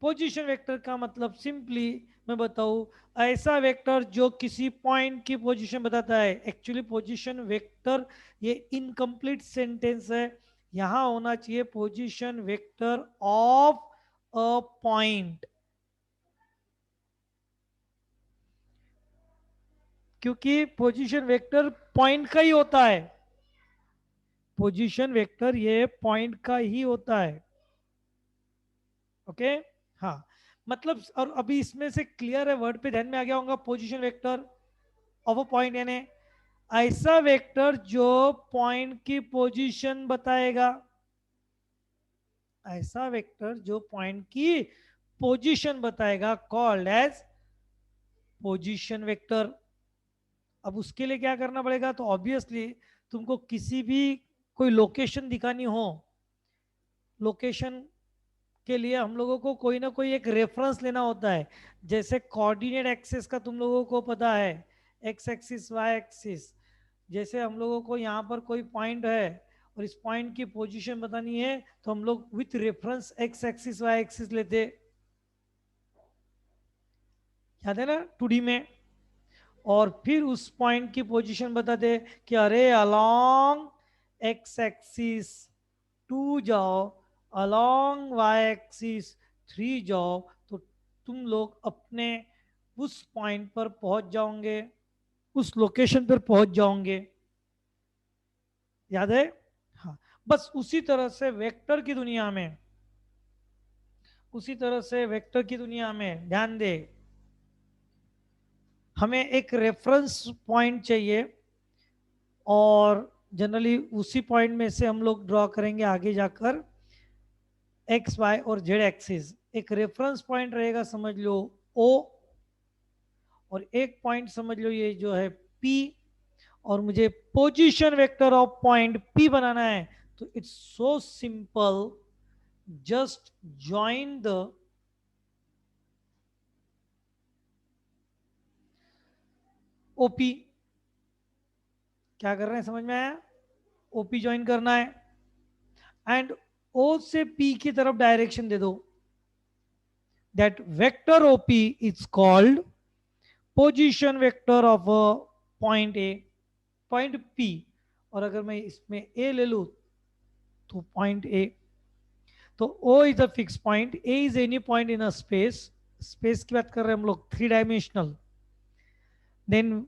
पोजीशन वेक्टर का मतलब सिंपली मैं बताऊं, ऐसा वेक्टर जो किसी पॉइंट की पोजीशन बताता है। एक्चुअली पोजीशन वेक्टर ये इनकम्प्लीट सेंटेंस है, यहां होना चाहिए position vector of a point, क्योंकि पोजीशन वेक्टर पॉइंट का ही होता है। पोजीशन वेक्टर ये पॉइंट का ही होता है। ओके। हाँ, मतलब और अभी इसमें से क्लियर है, वर्ड पे ध्यान में आ गया होगा। Position vector of a point यानी ऐसा वेक्टर जो पॉइंट की पोजीशन बताएगा, ऐसा वेक्टर जो पॉइंट की पोजीशन बताएगा कॉल्ड एज पोजीशन वेक्टर। अब उसके लिए क्या करना पड़ेगा, तो ऑब्वियसली तुमको किसी भी कोई लोकेशन दिखानी हो, लोकेशन के लिए हम लोगों को कोई ना कोई एक रेफरेंस लेना होता है। जैसे कोऑर्डिनेट एक्सिस का तुम लोगों को पता है, एक्स एक्सिस वाई एक्सिस। जैसे हम लोगों को यहाँ पर कोई पॉइंट है और इस पॉइंट की पोजीशन बतानी है, तो हम लोग with reference X axis Y axis लेते, याद है ना 2D में। और फिर उस पॉइंट की पोजीशन बताते कि अरे अलोंग एक्स एक्सिस 2 जाओ, अलोंग वाई एक्सिस 3 जाओ, तो तुम लोग अपने उस पॉइंट पर पहुंच जाओगे, उस लोकेशन पर पहुंच जाओगे। याद है। हाँ, बस उसी तरह से वेक्टर की दुनिया में, उसी तरह से वेक्टर की दुनिया में ध्यान दे, हमें एक रेफरेंस पॉइंट चाहिए और जनरली उसी पॉइंट में से हम लोग ड्रॉ करेंगे आगे जाकर एक्स वाई और जेड एक्सिस। एक रेफरेंस पॉइंट रहेगा समझ लो ओ, और एक पॉइंट समझ लो ये जो है पी, और मुझे position vector of point P बनाना है। तो it's so simple, just join the OP. क्या कर रहे हैं समझ में आया? ओपी ज्वाइन करना है एंड ओ से पी की तरफ डायरेक्शन दे दो। That vector OP is called position vector of a point A, point P. और अगर मैं इसमें ए ले लूं तो पॉइंट ए, तो O is a fix point, A is any point in a space. Space की बात कर रहे हैं हम लोग, three dimensional. Then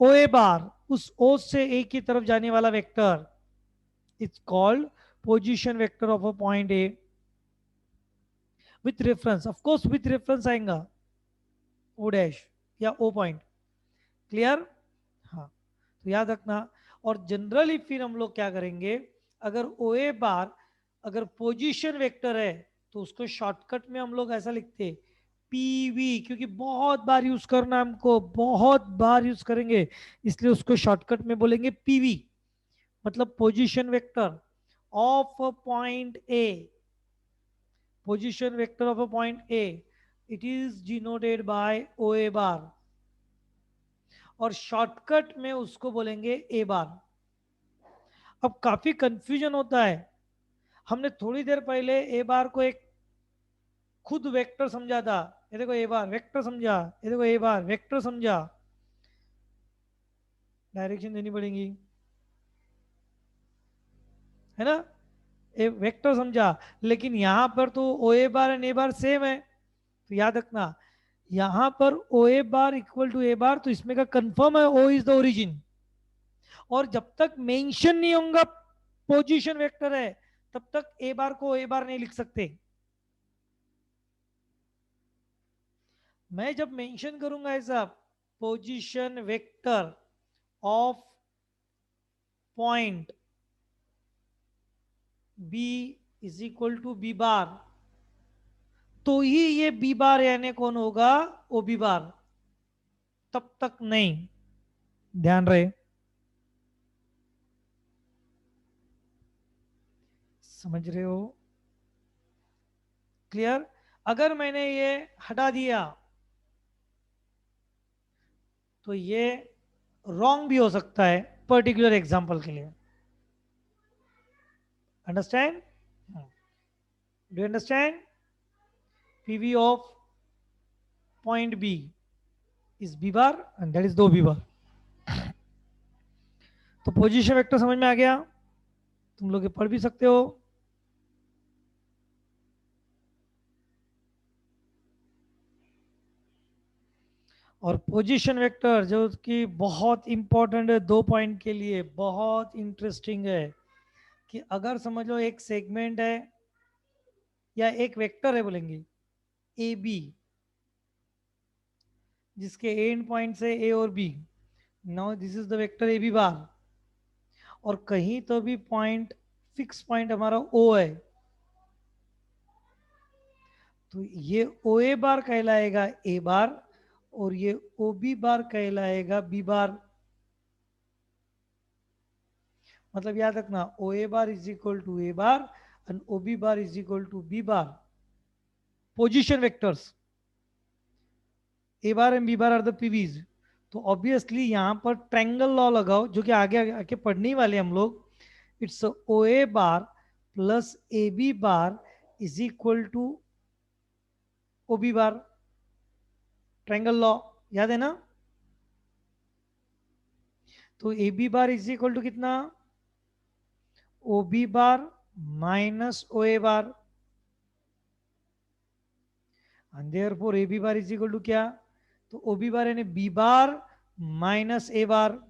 O A bar, उस ओ से ए की तरफ जाने वाला vector, it's called position vector of a point A with reference. Of course with reference आएगा ओ डैश या ओ पॉइंट। क्लियर? हाँ, तो याद रखना। और जनरली फिर हम लोग क्या करेंगे, अगर ओ ए बार अगर पोजीशन वेक्टर है तो उसको शॉर्टकट में हम लोग ऐसा लिखते हैं पीवी, क्योंकि बहुत बार यूज करना है हमको, बहुत बार यूज करेंगे, इसलिए उसको शॉर्टकट में बोलेंगे पीवी, मतलब position vector of a point A. Position vector of a point A, it is denoted by O A bar, और शॉर्टकट में उसको बोलेंगे ए बार। अब काफी कंफ्यूजन होता है, हमने थोड़ी देर पहले ए बार को एक खुद वेक्टर समझा था, ये देखो ए बार वेक्टर समझा, ये देखो ए बार वेक्टर समझा, डायरेक्शन देनी पड़ेगी, है ना? ए वेक्टर समझा, लेकिन यहां पर तो ओ A bar and A bar same है। तो याद रखना, यहां पर ओ A bar equal to A बार, तो इसमें का कंफर्म है ओ इज द ओरिजिन। और जब तक मेंशन नहीं होगा पोजीशन वेक्टर है, तब तक ए बार को ए बार नहीं लिख सकते। मैं जब मेंशन करूंगा ऐसा position vector of point B is equal to B bar, तो ही ये बी बार यानी कौन होगा, ओ बी बार। तब तक नहीं, ध्यान रहे। समझ रहे हो? क्लियर? अगर मैंने ये हटा दिया तो ये रॉन्ग भी हो सकता है पर्टिकुलर एग्जांपल के लिए। Understand? Do you understand? PV of point B is B bar and that is दो बी बार। तो पोजीशन वेक्टर समझ में आ गया? तुम लोग ये पढ़ भी सकते हो। और पोजीशन वेक्टर जो कि बहुत इंपॉर्टेंट है, दो पॉइंट के लिए बहुत इंटरेस्टिंग है, कि अगर समझ लो एक सेगमेंट है या एक वेक्टर है बोलेंगे ए बी, जिसके एंड पॉइंट है ए और B. Now this is the vector A B bar, और कहीं तो भी पॉइंट फिक्स पॉइंट हमारा ओ है, तो ये ओ ए बार कहलाएगा ए बार, और ये ओ बी बार कहलाएगा बी बार। मतलब याद रखना, O A bar is equal to A bar and O B bar is equal to B bar. Position vectors A bar and B bar are the PVs. तो obviously यहां पर triangle law लगाओ, जो कि आगे आके पढ़ने ही वाले हम लोग। It's O A bar plus A B bar is equal to O B bar. Triangle law याद है ना? तो A B bar is equal to कितना, O B bar minus O A bar, and therefore A B bar is equal to क्या, तो O B bar यानी B bar minus A bar.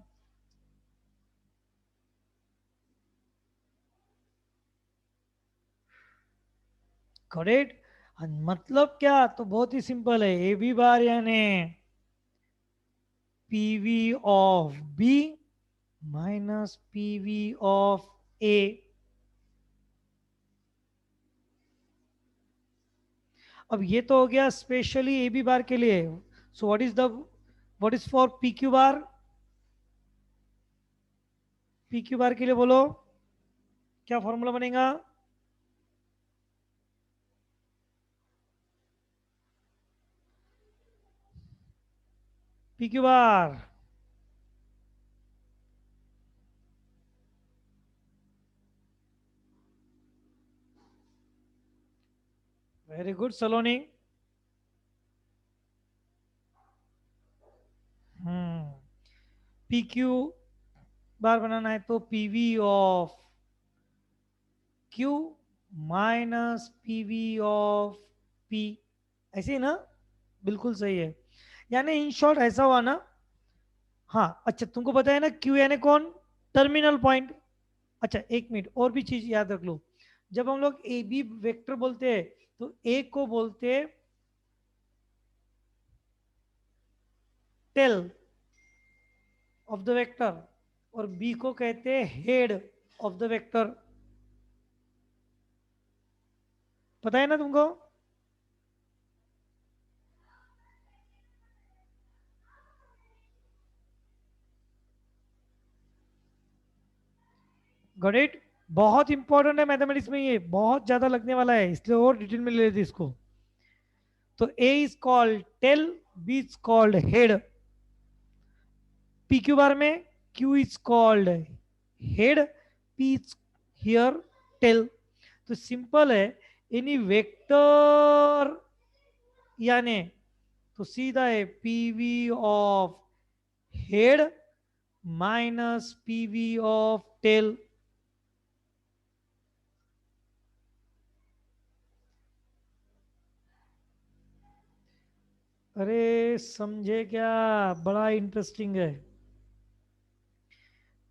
Correct? मतलब क्या, तो बहुत ही सिंपल है, ए B bar यानी PV of B minus PV of A. अब ये तो हो गया स्पेशली ए बी बार के लिए। So what is for P Q bar? P Q bar के लिए बोलो क्या फॉर्मूला बनेगा? P Q bar very good Saloni. P Q bar बनाना है तो PV of Q minus PV of P, ऐसे ही ना? बिल्कुल सही है। यानी इन शॉर्ट ऐसा हुआ ना। हाँ अच्छा, तुमको पता है ना क्यू यानी कौन? Terminal point. अच्छा एक मिनट और भी चीज याद रख लो। जब हम लोग ए बी वेक्टर बोलते हैं तो ए को बोलते हैं टेल ऑफ द वेक्टर और बी को कहते हैं हेड ऑफ द वेक्टर। पता है ना तुमको? Got it? बहुत इंपॉर्टेंट है मैथमेटिक्स में, ये बहुत ज्यादा लगने वाला है इसलिए और डिटेल में ले लेते इसको। तो A is called tail, B is called head. P Q bar में Q is called head, P is here tail. तो सिंपल है, एनी वेक्टर यानी तो सीधा है PV of head minus PV of tail. अरे समझे क्या? बड़ा इंटरेस्टिंग है।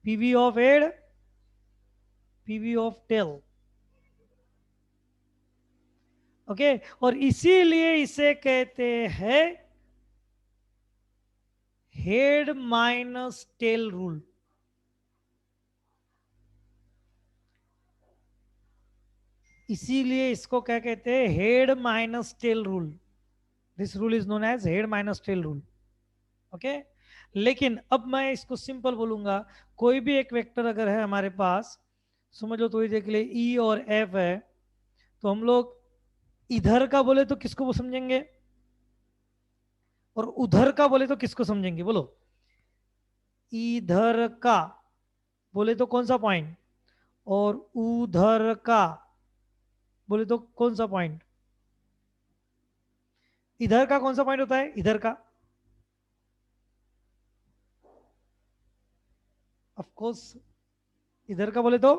PV of head, PV of tail. Okay, और इसीलिए इसे कहते हैं हेड माइनस टेल रूल। इसीलिए इसको क्या कहते हैं? Head minus tail rule. This rule is known as head minus tail rule. Okay, लेकिन अब मैं इसको सिंपल बोलूंगा। कोई भी एक वेक्टर अगर है हमारे पास, समझ लो थोड़ी देर के लिए ई और एफ है, तो हम लोग इधर का बोले तो किसको वो समझेंगे और उधर का बोले तो किसको समझेंगे? बोलो। इधर का बोले तो कौन सा पॉइंट और उधर का बोले तो कौन सा पॉइंट? इधर का कौन सा पॉइंट होता है? इधर का ऑफ कोर्स। इधर का बोले तो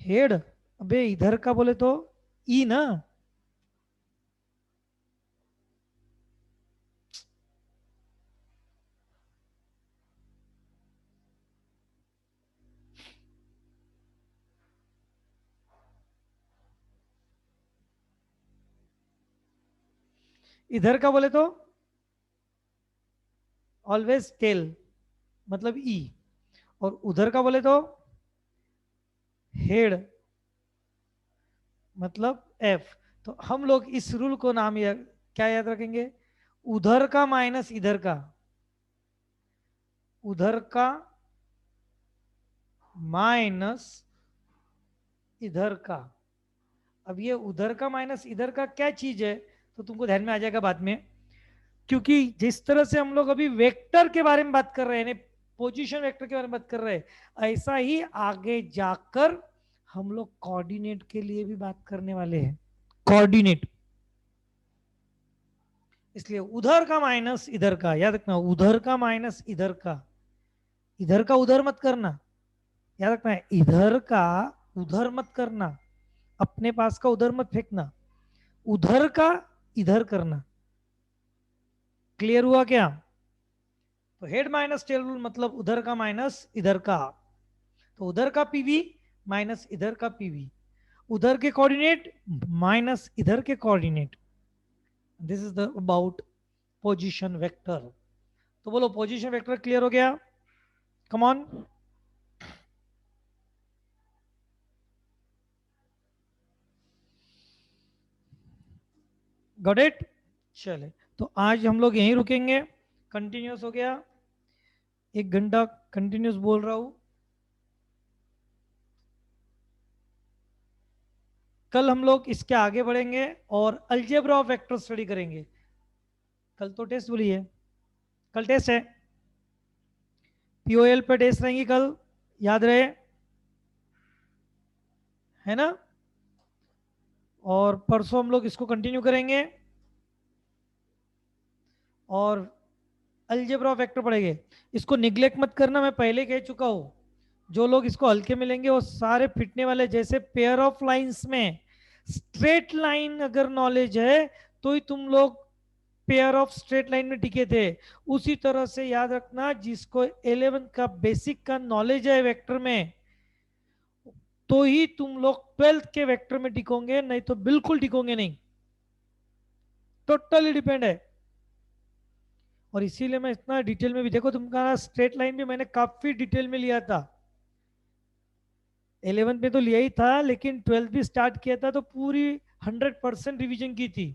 हेड। अबे इधर का बोले तो ई ना। इधर का बोले तो ऑलवेज टेल मतलब ई, और उधर का बोले तो हेड मतलब एफ। तो हम लोग इस रूल को क्या याद रखेंगे? उधर का माइनस इधर का, उधर का माइनस इधर का। अब ये उधर का माइनस इधर का क्या चीज है तो तुमको ध्यान में आ जाएगा बाद में। क्योंकि जिस तरह से हम लोग अभी वेक्टर के बारे में बात कर रहे हैं, पोजीशन वेक्टर के बारे में बात कर रहे हैं, ऐसा ही आगे जाकर हम लोग कोऑर्डिनेट के लिए भी बात करने वाले हैं। कोऑर्डिनेट, इसलिए उधर का माइनस इधर का याद रखना, उधर का माइनस इधर का। इधर का उधर मत करना, याद रखना है इधर का उधर मत करना, अपने पास का उधर मत फेंकना, उधर का इधर करना। क्लियर हुआ क्या? तो हेड माइनस टेल रूल मतलब उधर का माइनस इधर का। तो उधर का पीवी माइनस इधर का पीवी, उधर के कोऑर्डिनेट माइनस इधर के coordinate. This is the about position vector. तो बोलो पोजीशन वेक्टर क्लियर हो गया? Come on. Got it? चले, तो आज हम लोग यहीं रुकेंगे। कंटिन्यूस हो गया, 1 घंटा कंटिन्यूस बोल रहा हूँ। कल हम लोग इसके आगे बढ़ेंगे और अलजेब्रा ऑफ वेक्टर स्टडी करेंगे। कल तो टेस्ट बोली है, कल टेस्ट है, पीओएल पे टेस्ट रहेंगी कल, याद रहे, है ना? और परसों हम लोग इसको कंटिन्यू करेंगे और अलजेब्रा ऑफ वेक्टर पढ़ेंगे। इसको निग्लेक्ट मत करना, मैं पहले कह चुका हूँ। जो लोग इसको हल्के मिलेंगे वो सारे फिटने वाले, जैसे पेयर ऑफ लाइंस में स्ट्रेट लाइन अगर नॉलेज है तो ही तुम लोग पेयर ऑफ स्ट्रेट लाइन में टिके थे। उसी तरह से याद रखना, जिसको 11th का बेसिक का नॉलेज है वेक्टर में, तो ही तुम लोग 12th के वेक्टर में टिकोगे, नहीं तो बिल्कुल टिकोगे नहीं। टोटली डिपेंड है। और इसीलिए मैं इतना डिटेल में भी, देखो तुम्हारा स्ट्रेट लाइन भी मैंने काफी डिटेल में लिया था। 11th में तो लिया ही था, लेकिन 12th भी स्टार्ट किया था तो पूरी 100% रिवीजन की थी।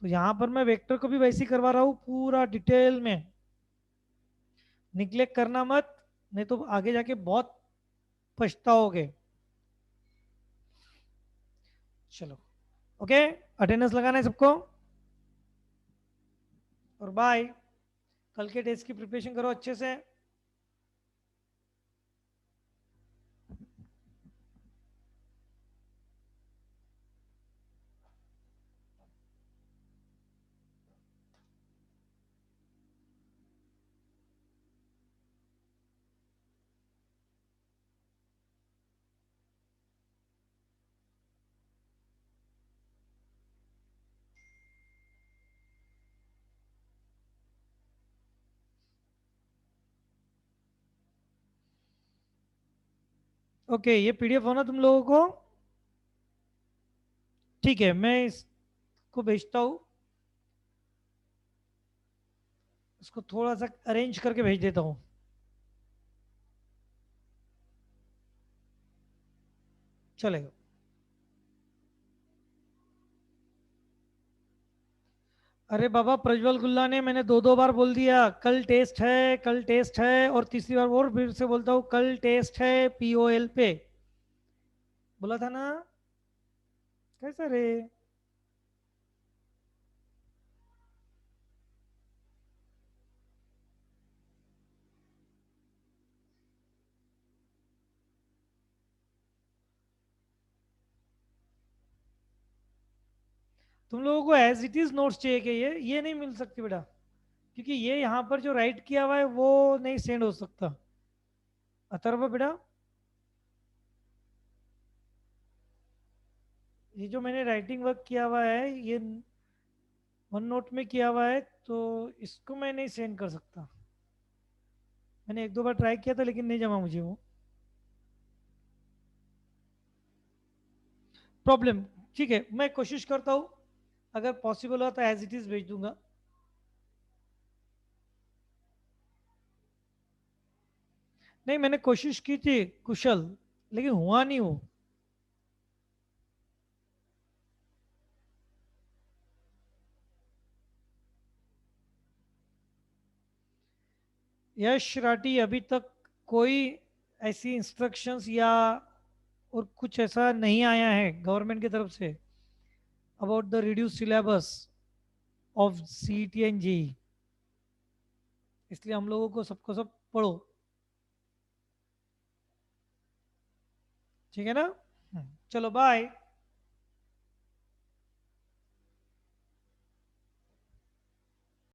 तो यहाँ पर मैं वेक्टर को भी वैसे ही करवा रहा हूँ पूरा डिटेल में। निग्लेक्ट करना मत, नहीं तो आगे जाके बहुत पछताओगे। चलो, ओके, अटेंडेंस लगाना है सबको, और बाय। कल के टेस्ट की प्रिपरेशन करो अच्छे से। ओके, ये पीडीएफ होना तुम लोगों को? ठीक है, मैं इसको भेजता हूँ, इसको थोड़ा सा अरेंज करके भेज देता हूँ। चलेगा। अरे बाबा प्रज्वल गुल्ला ने, मैंने 2 बार बोल दिया कल टेस्ट है, कल टेस्ट है, और तीसरी बार और फिर से बोलता हूँ कल टेस्ट है पीओएल पे। बोला था ना? कैसा रे? तुम लोगों को एज इट इज नोट्स चाहिए कि ये नहीं मिल सकती बेटा, क्योंकि ये यहाँ पर जो राइट किया हुआ है वो नहीं सेंड हो सकता। अथर्व बेटा, ये जो मैंने राइटिंग वर्क किया हुआ है ये वन नोट में किया हुआ है, तो इसको मैं नहीं सेंड कर सकता। मैंने 1-2 बार ट्राई किया था लेकिन नहीं जमा मुझे वो प्रॉब्लम। ठीक है, मैं कोशिश करता हूँ, अगर पॉसिबल हो तो एज इट इज भेज दूंगा। नहीं, मैंने कोशिश की थी कुशल, लेकिन हुआ नहीं वो। यश राठी, अभी तक कोई ऐसी इंस्ट्रक्शंस या और कुछ ऐसा नहीं आया है गवर्नमेंट की तरफ से about the reduce syllabus of CET and JEE. इसलिए हम लोगों को सबको सब पढ़ो, ठीक है ना? चलो बाय।